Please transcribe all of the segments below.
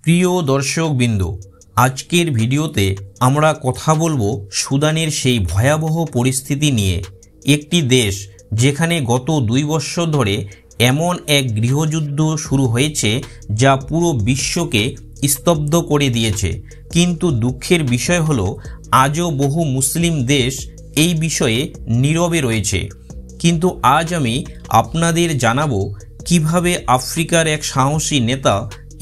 প্রিয় দর্শকবৃন্দ, আজকের ভিডিওতে আমরা কথা বলবো সুদানের সেই ভয়াবহ পরিস্থিতি নিয়ে। একটি দেশ যেখানে গত 2 বছর ধরে এমন এক গৃহযুদ্ধ শুরু হয়েছে যা পুরো বিশ্বকে স্তব্ধ করে দিয়েছে। কিন্তু দুঃখের বিষয় হলো আজও বহু মুসলিম দেশ এই বিষয়ে নীরবে রয়েছে। কিন্তু আজ আমি আপনাদের জানাবো কিভাবে আফ্রিকার এক সাহসী নেতা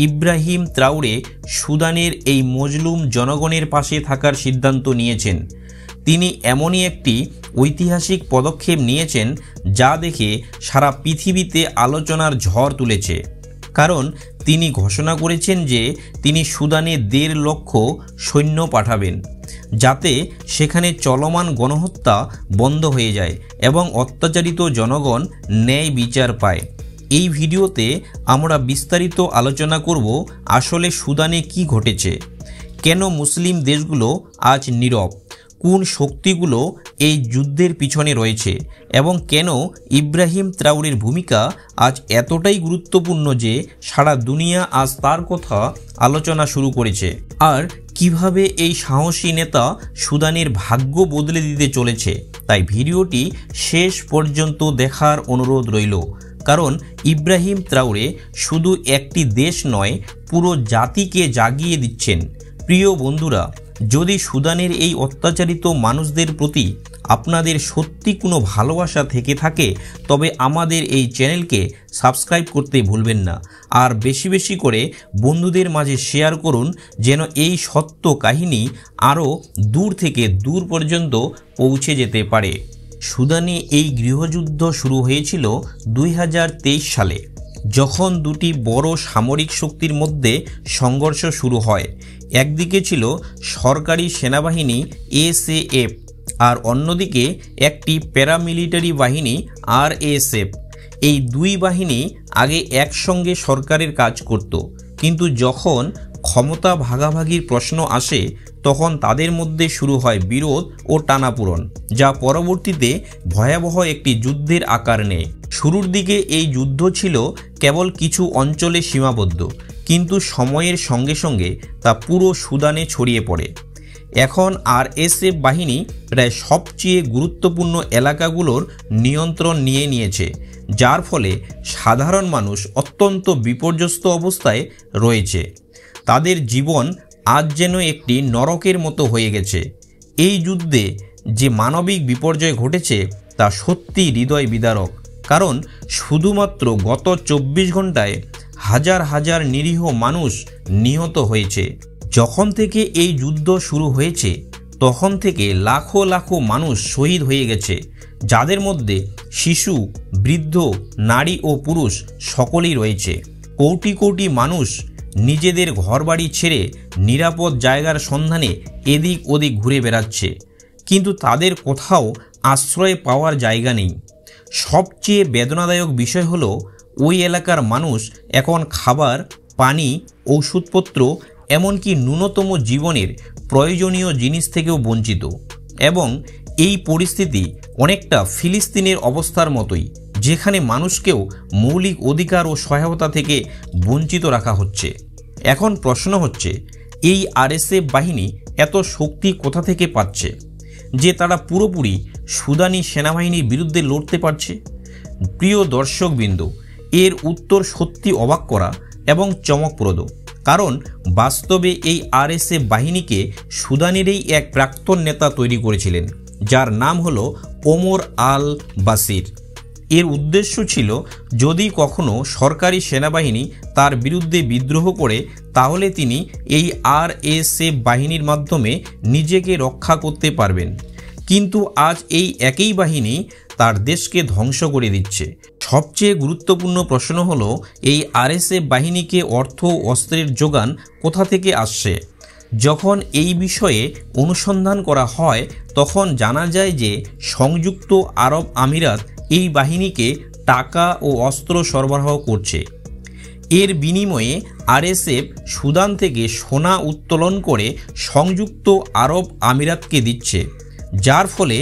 ইব্রাহিম ট্রাওরে সুদানের এই মজলুম জনগণের পাশে থাকার সিদ্ধান্ত নিয়েছেন। তিনি এমনই একটি ঐতিহাসিক পদক্ষেপ নিয়েছেন যা দেখে সারা পৃথিবীতে আলোচনার ঝড় তুলেছে। কারণ তিনি ঘোষণা করেছেন যে তিনি সুদানে 1.5 লক্ষ সৈন্য পাঠাবেন, যাতে সেখানে চলমান গণহত্যা বন্ধ হয়ে যায় এবং অত্যাচারিত জনগণ ন্যায় বিচার পায়। এই ভিডিওতে আমরা বিস্তারিত আলোচনা করব আসলে সুদানে কি ঘটেছে, কেন মুসলিম দেশগুলো আজ নীরব, কোন শক্তিগুলো এই যুদ্ধের পিছনে রয়েছে এবং কেন ইব্রাহিম ট্রাওরের ভূমিকা আজ এতটাই গুরুত্বপূর্ণ যে সারা দুনিয়া আজ তার কথা আলোচনা শুরু করেছে, আর কিভাবে এই সাহসী নেতা সুদানের ভাগ্য বদলে দিতে চলেছে। তাই ভিডিওটি শেষ পর্যন্ত দেখার অনুরোধ রইল, কারণ ইব্রাহিম ট্রাওরে শুধু একটি দেশ নয়, পুরো জাতিকে জাগিয়ে দিচ্ছেন। প্রিয় বন্ধুরা, যদি সুদানের এই অত্যাচারিত মানুষদের প্রতি আপনাদের সত্যি কোনো ভালোবাসা থেকে থাকে তবে আমাদের এই চ্যানেলকে সাবস্ক্রাইব করতে ভুলবেন না, আর বেশি বেশি করে বন্ধুদের মাঝে শেয়ার করুন যেন এই সত্য কাহিনী আরও দূর থেকে দূর পর্যন্ত পৌঁছে যেতে পারে। সুদানে এই গৃহযুদ্ধ শুরু হয়েছিল 2023 সালে, যখন দুটি বড় সামরিক শক্তির মধ্যে সংঘর্ষ শুরু হয়। একদিকে ছিল সরকারি সেনাবাহিনী SAF আর অন্যদিকে একটি প্যারামিলিটারি বাহিনী RSF। এই দুই বাহিনী আগে একসঙ্গে সরকারের কাজ করত, কিন্তু যখন ক্ষমতা ভাগাভাগির প্রশ্ন আসে তখন তাদের মধ্যে শুরু হয় বিরোধ ও টানাপোড়েন, যা পরবর্তীতে ভয়াবহ একটি যুদ্ধের আকার নেয়। শুরুর দিকে এই যুদ্ধ ছিল কেবল কিছু অঞ্চলে সীমাবদ্ধ, কিন্তু সময়ের সঙ্গে সঙ্গে তা পুরো সুদানে ছড়িয়ে পড়ে। এখন RSF বাহিনী প্রায় সবচেয়ে গুরুত্বপূর্ণ এলাকাগুলোর নিয়ন্ত্রণ নিয়ে নিয়েছে, যার ফলে সাধারণ মানুষ অত্যন্ত বিপর্যস্ত অবস্থায় রয়েছে। তাদের জীবন আজ যেন একটি নরকের মতো হয়ে গেছে। এই যুদ্ধে যে মানবিক বিপর্যয় ঘটেছে তা সত্যি হৃদয় বিদারক, কারণ শুধুমাত্র গত 24 ঘন্টায় হাজার হাজার নিরীহ মানুষ নিহত হয়েছে। যখন থেকে এই যুদ্ধ শুরু হয়েছে তখন থেকে লাখো লাখো মানুষ শহীদ হয়ে গেছে, যাদের মধ্যে শিশু, বৃদ্ধ, নারী ও পুরুষ সকলেই রয়েছে। কোটি কোটি মানুষ নিজেদের ঘরবাড়ি ছেড়ে নিরাপদ জায়গার সন্ধানে এদিক ওদিক ঘুরে বেড়াচ্ছে, কিন্তু তাদের কোথাও আশ্রয় পাওয়ার জায়গা নেই। সবচেয়ে বেদনাদায়ক বিষয় হলো ওই এলাকার মানুষ এখন খাবার, পানি, ওষুধপত্র, এমনকি ন্যূনতম জীবনের প্রয়োজনীয় জিনিস থেকেও বঞ্চিত। এবং এই পরিস্থিতি অনেকটা ফিলিস্তিনের অবস্থার মতোই, যেখানে মানুষকেও মৌলিক অধিকার ও সহায়তা থেকে বঞ্চিত রাখা হচ্ছে। এখন প্রশ্ন হচ্ছে, এই RSF বাহিনী এত শক্তি কোথা থেকে পাচ্ছে যে তারা পুরোপুরি সুদানি সেনাবাহিনীর বিরুদ্ধে লড়তে পারছে? প্রিয় দর্শকবৃন্দ, এর উত্তর সত্যি অবাক করা এবং চমকপ্রদ, কারণ বাস্তবে এই RSF বাহিনীকে সুদানেরই এক প্রাক্তন নেতা তৈরি করেছিলেন, যার নাম হলো ওমর আল বাসির। এর উদ্দেশ্য ছিল যদি কখনো সরকারি সেনাবাহিনী তার বিরুদ্ধে বিদ্রোহ করে তাহলে তিনি এই RSF বাহিনীর মাধ্যমে নিজেকে রক্ষা করতে পারবেন। কিন্তু আজ এই একই বাহিনী তার দেশকে ধ্বংস করে দিচ্ছে। সবচেয়ে গুরুত্বপূর্ণ প্রশ্ন হলো, এই RSF বাহিনীকে অর্থ অস্ত্রের যোগান কোথা থেকে আসছে? যখন এই বিষয়ে অনুসন্ধান করা হয় তখন জানা যায় যে সংযুক্ত আরব আমিরাত এই বাহিনীকে টাকা ও অস্ত্র সরবরাহ করছে। এর বিনিময়ে RSF সুদান থেকে সোনা উত্তোলন করে সংযুক্ত আরব আমিরাতকে দিচ্ছে, যার ফলে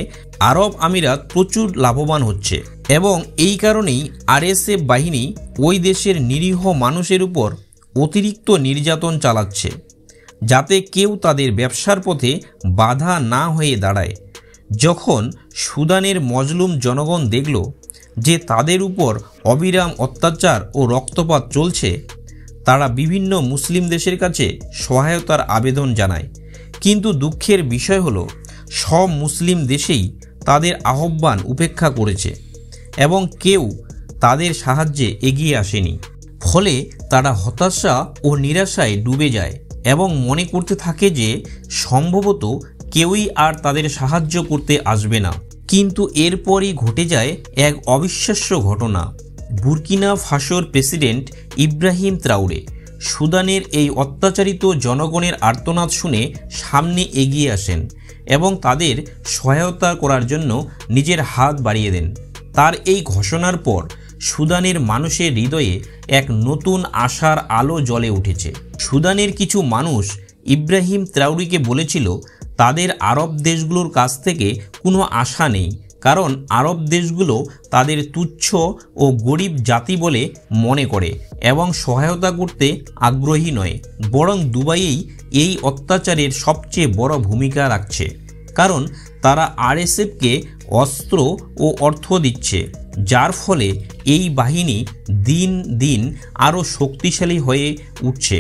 আরব আমিরাত প্রচুর লাভবান হচ্ছে। এবং এই কারণেই RSF বাহিনী ওই দেশের নিরীহ মানুষের উপর অতিরিক্ত নির্যাতন চালাচ্ছে, যাতে কেউ তাদের ব্যবসার পথে বাধা না হয়ে দাঁড়ায়। যখন সুদানের মজলুম জনগণ দেখল যে তাদের উপর অবিরাম অত্যাচার ও রক্তপাত চলছে, তারা বিভিন্ন মুসলিম দেশের কাছে সহায়তার আবেদন জানায়। কিন্তু দুঃখের বিষয় হলো, সব মুসলিম দেশেই তাদের আহ্বান উপেক্ষা করেছে এবং কেউ তাদের সাহায্যে এগিয়ে আসেনি। ফলে তারা হতাশা ও নিরাশায় ডুবে যায় এবং মনে করতে থাকে যে সম্ভবত কেউই আর তাদের সাহায্য করতে আসবে না। কিন্তু এরপরই ঘটে যায় এক অবিশ্বাস্য ঘটনা। বুর্কিনা ফাসোর প্রেসিডেন্ট ইব্রাহিম ত্রাউরে সুদানের এই অত্যাচারিত জনগণের আর্তনাদ শুনে সামনে এগিয়ে আসেন এবং তাদের সহায়তা করার জন্য নিজের হাত বাড়িয়ে দেন। তার এই ঘোষণার পর সুদানের মানুষের হৃদয়ে এক নতুন আশার আলো জ্বলে উঠেছে। সুদানের কিছু মানুষ ইব্রাহিম ত্রাউরিকে বলেছিল তাদের আরব দেশগুলোর কাছ থেকে কোনো আশা নেই, কারণ আরব দেশগুলো তাদের তুচ্ছ ও গরিব জাতি বলে মনে করে এবং সহায়তা করতে আগ্রহী নয়। বরং দুবাইয়েই এই অত্যাচারের সবচেয়ে বড় ভূমিকা রাখছে, কারণ তারা আরএসএফকে অস্ত্র ও অর্থ দিচ্ছে, যার ফলে এই বাহিনী দিন দিন আরও শক্তিশালী হয়ে উঠছে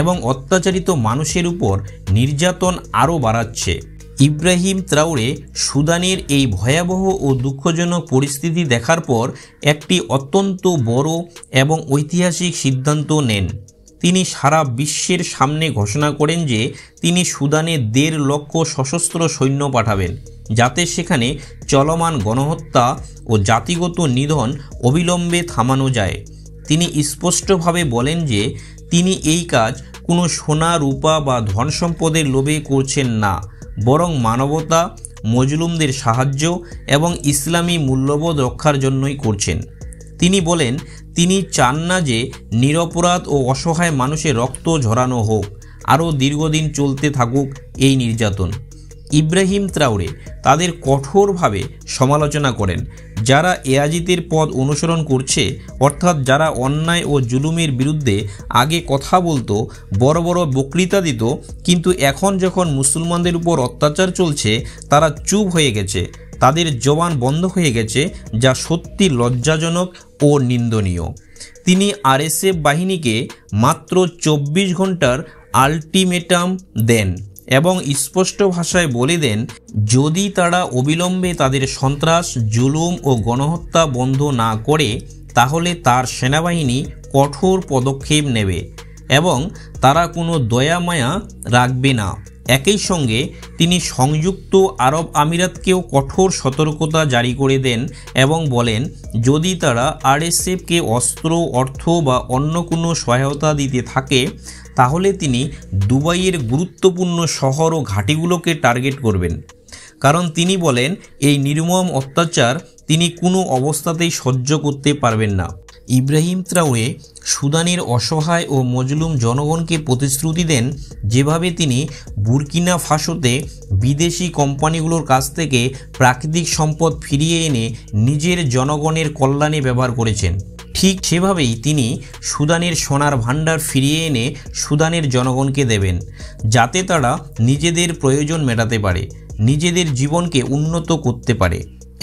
এবং অত্যাচারিত মানুষের উপর নির্যাতন আরও বাড়াচ্ছে। ইব্রাহিম ত্রাউরে সুদানের এই ভয়াবহ ও দুঃখজনক পরিস্থিতি দেখার পর একটি অত্যন্ত বড় এবং ঐতিহাসিক সিদ্ধান্ত নেন। তিনি সারা বিশ্বের সামনে ঘোষণা করেন যে তিনি সুদানে 1.5 লক্ষ সশস্ত্র সৈন্য পাঠাবেন, যাতে সেখানে চলমান গণহত্যা ও জাতিগত নিধন অবিলম্বে থামানো যায়। তিনি স্পষ্টভাবে বলেন যে তিনি এই কাজ কোনো সোনা রূপা বা ধন সম্পদের লোভে করছেন না, বরং মানবতা, মজলুমদের সাহায্য এবং ইসলামী মূল্যবোধ রক্ষার জন্যই করছেন। তিনি বলেন তিনি চান না যে নিরপরাধ ও অসহায় মানুষের রক্ত ঝরানো হোক, আরও দীর্ঘদিন চলতে থাকুক এই নির্যাতন। ইব্রাহিম ত্রাউরে তাদের কঠোরভাবে সমালোচনা করেন, যারা এয়াজিদের পথ অনুসরণ করছে, অর্থাৎ যারা অন্যায় ও জুলুমের বিরুদ্ধে আগে কথা বলতো, বড় বড় বক্তৃতা দিত, কিন্তু এখন যখন মুসলমানদের উপর অত্যাচার চলছে তারা চুপ হয়ে গেছে, তাদের জবান বন্ধ হয়ে গেছে, যা সত্যি লজ্জাজনক ও নিন্দনীয়। তিনি আরএসএফ বাহিনীকে মাত্র 24 ঘন্টার আলটিমেটাম দেন এবং স্পষ্ট ভাষায় বলে দেন যদি তারা অবিলম্বে তাদের সন্ত্রাস, জুলুম ও গণহত্যা বন্ধ না করে তাহলে তার সেনাবাহিনী কঠোর পদক্ষেপ নেবে এবং তারা কোনো দয়া মায়া রাখবে না। একই সঙ্গে তিনি সংযুক্ত আরব আমিরাতকেও কঠোর সতর্কতা জারি করে দেন এবং বলেন যদি তারা আরএসএফকে অস্ত্র, অর্থ বা অন্য কোনো সহায়তা দিতে থাকে তাহলে তিনি দুবাইয়ের গুরুত্বপূর্ণ শহর ও ঘাঁটিগুলোকে টার্গেট করবেন, কারণ তিনি বলেন এই নির্মম অত্যাচার তিনি কোনো অবস্থাতেই সহ্য করতে পারবেন না। ইব্রাহিম ত্রাউরে সুদানের অসহায় ও মজলুম জনগণকে প্রতিশ্রুতি দেন যেভাবে তিনি বুর্কিনা ফাসোতে বিদেশি কোম্পানিগুলোর কাছ থেকে প্রাকৃতিক সম্পদ ফিরিয়ে এনে নিজের জনগণের কল্যাণে ব্যবহার করেছেন, ঠিক সেভাবেই তিনি সুদানের সোনার ভাণ্ডার ফিরিয়ে এনে সুদানের জনগণকে দেবেন, যাতে তারা নিজেদের প্রয়োজন মেটাতে পারে, নিজেদের জীবনকে উন্নত করতে পারে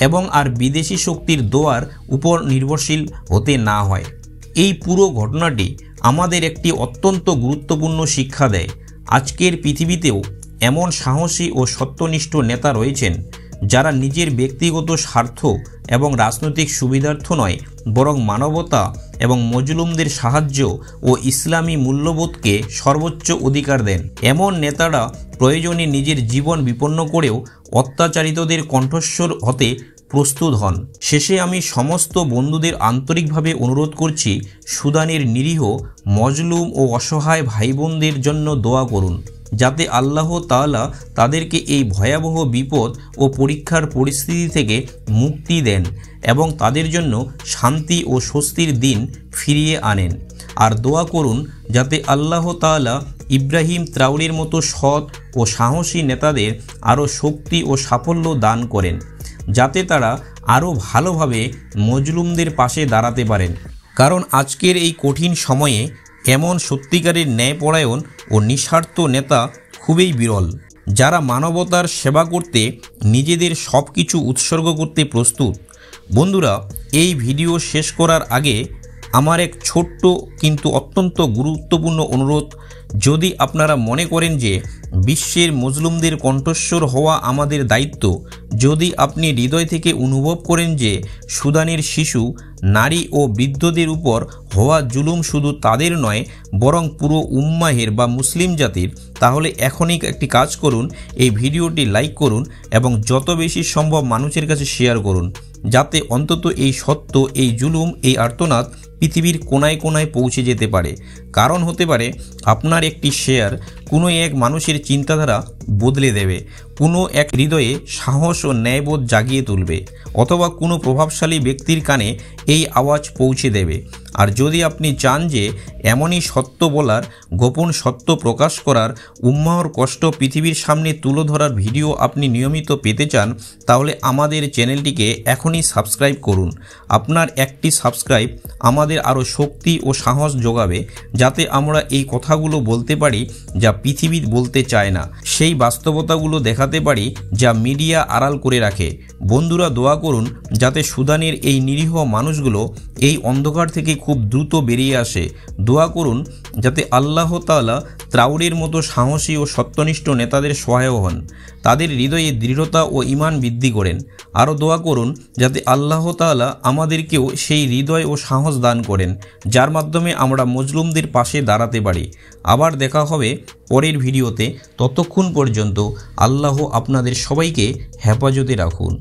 এবং আর বিদেশি শক্তির দোয়ার উপর নির্ভরশীল হতে না হয়। এই পুরো ঘটনাটি আমাদের একটি অত্যন্ত গুরুত্বপূর্ণ শিক্ষা দেয়। আজকের পৃথিবীতেও এমন সাহসী ও সত্যনিষ্ঠ নেতা রয়েছেন যারা নিজের ব্যক্তিগত স্বার্থ এবং রাজনৈতিক সুবিধার্থ নয়, বরং মানবতা এবং মজলুমদের সাহায্য ও ইসলামী মূল্যবোধকে সর্বোচ্চ অধিকার দেন। এমন নেতারা প্রয়োজনে নিজের জীবন বিপন্ন করেও অত্যাচারিতদের কণ্ঠস্বর হতে প্রস্তুত হন। শেষে আমি সমস্ত বন্ধুদের আন্তরিকভাবে অনুরোধ করছি সুদানের নিরীহ, মজলুম ও অসহায় ভাই বোনদের জন্য দোয়া করুন, যাতে আল্লাহ তাআলা তাদেরকে এই ভয়াবহ বিপদ ও পরীক্ষার পরিস্থিতি থেকে মুক্তি দেন এবং তাদের জন্য শান্তি ও স্বস্তির দিন ফিরিয়ে আনেন। আর দোয়া করুন যাতে আল্লাহ তাআলা ইব্রাহিম ত্রাউরের মতো সৎ ও সাহসী নেতাদের আরও শক্তি ও সাফল্য দান করেন, যাতে তারা আরও ভালোভাবে মজলুমদের পাশে দাঁড়াতে পারেন। কারণ আজকের এই কঠিন সময়ে এমন সত্যিকারের ন্যায়পরায়ণ ও নিঃস্বার্থ নেতা খুবই বিরল, যারা মানবতার সেবা করতে নিজেদের সব কিছু উৎসর্গ করতে প্রস্তুত। বন্ধুরা, এই ভিডিও শেষ করার আগে আমার এক ছোট্ট কিন্তু অত্যন্ত গুরুত্বপূর্ণ অনুরোধ। যদি আপনারা মনে করেন যে বিশ্বের মজলুমদের কণ্ঠস্বর হওয়া আমাদের দায়িত্ব, যদি আপনি হৃদয় থেকে অনুভব করেন যে সুদানের শিশু, নারী ও বৃদ্ধদের উপর হওয়া জুলুম শুধু তাদের নয় বরং পুরো উম্মাহের বা মুসলিম জাতির, তাহলে এখনই একটি কাজ করুন, এই ভিডিওটি লাইক করুন এবং যত বেশি সম্ভব মানুষের কাছে শেয়ার করুন, যাতে অন্তত এই সত্য, এই জুলুম, এই আর্তনাদ পৃথিবীর কোনায় কোনায় পৌঁছে যেতে পারে। কারণ হতে পারে আপনার একটি শেয়ার কোনো এক মানুষের চিন্তাধারা বদলে দেবে, কোনো এক হৃদয়ে সাহস ও ন্যায়বোধ জাগিয়ে তুলবে, অথবা কোনো প্রভাবশালী ব্যক্তির কানে এই আওয়াজ পৌঁছে দেবে। আর যদি আপনি চান যে এমনই সত্য বলার, গোপন সত্য প্রকাশ করার, উম্মাহর কষ্ট পৃথিবীর সামনে তুলে ধরার ভিডিও আপনি নিয়মিত পেতে চান, তাহলে আমাদের চ্যানেলটিকে এখনই সাবস্ক্রাইব করুন। আপনার একটি সাবস্ক্রাইব আমাদের আরও শক্তি ও সাহস যোগাবে, যাতে আমরা এই কথাগুলো বলতে পারি যা পৃথিবী বলতে চায় না, সেই বাস্তবতাগুলো দেখাতে পারি যা মিডিয়া আড়াল করে রাখে। বন্ধুরা, দোয়া করুন যাতে সুদানের এই নিরীহ মানুষগুলো এই অন্ধকার থেকে খুব দ্রুত বেরিয়ে আসে। দোয়া করুন যাতে আল্লাহ তাআলা ত্রাউরের মতো সাহসী ও সত্যনিষ্ঠ নেতাদের সহায় হন, তাদের হৃদয়ে দৃঢ়তা ও ঈমান বৃদ্ধি করেন। আরও দোয়া করুন যাতে আল্লাহ তাআলা আমাদেরকেও সেই হৃদয় ও সাহস দান করেন, যার মাধ্যমে আমরা মজলুমদের পাশে দাঁড়াতে পারি। আবার দেখা হবে পরের ভিডিওতে। ততক্ষণ পর্যন্ত আল্লাহ আপনাদের সবাইকে হেফাজতে রাখুন।